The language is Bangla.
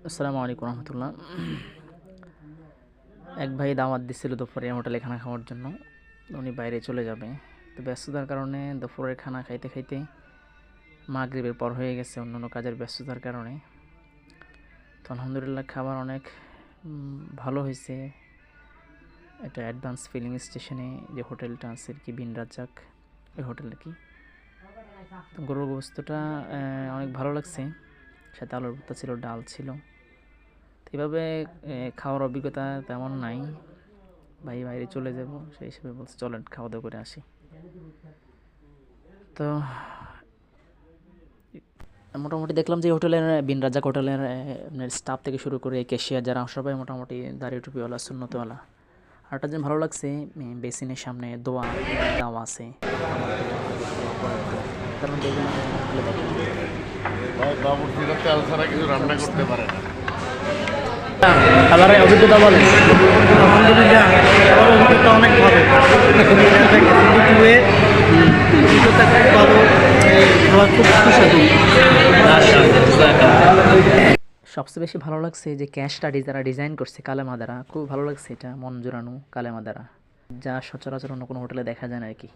আসসালামু আলাইকুম রহমতুল্লাহ। এক ভাই দাওয়াত দিচ্ছিল দুপুরে হোটেলে খানা খাওয়ার জন্য। উনি বাইরে চলে যাবে, তো ব্যস্ততার কারণে দুপুরের খানা খাইতে খাইতে মাগরিবের পর হয়ে গেছে অন্যান্য কাজের ব্যস্ততার কারণে। তো আলহামদুলিল্লাহ খাবার অনেক ভালো হয়েছে। এটা অ্যাডভান্স ফিলিং স্টেশনে যে হোটেলটা আছে আর কি, বিন রাজ্জাক ওই হোটেল আর কি। তো গরুর গোস্তটা অনেক ভালো লাগছে, সাথে আলুর ভর্তা ছিল, ডাল ছিল। তো এভাবে খাওয়ার অভিজ্ঞতা তেমন নাই। ভাই বাইরে চলে যাব, সেই হিসেবে বলছে চলেন খাওয়া দাওয়া করে আসি। তো মোটামুটি দেখলাম যে হোটেলের বিন রাজ্জাক হোটেলের আপনার স্টাফ থেকে শুরু করে ক্যাশিয়ার যারা সবাই মোটামুটি দাড়ি টুপিওয়ালা সুন্নতওয়ালা। আর একটা জিনিস ভালো লাগছে, বেসিনের সামনে দোয়া দেওয়া আছে, আমার দোয়া, দোয়া করার দোয়া। কারণ দেখবেন হোটেলে দেখেন বাবুর্চিরা তেল ছাড়া কিছু রান্না করতে পারে না। খাবারের অভিজ্ঞতা বলেন। আলহামদুলিল্লাহ, আমার অভিজ্ঞতা অনেক ভালো। অভিজ্ঞতা খুব ভালো, খাবার খুব সুস্বাদু। সবচেয়ে বেশি ভালো লাগছে যে ক্যাশ স্টাডি যারা ডিজাইন করছে কালেমা দ্বারা, খুব ভালো লাগছে। এটা মন জোড়ানো কালেমা দ্বারা, যা সচরাচর অন্য কোনো হোটেলে দেখা যায় না আর কি।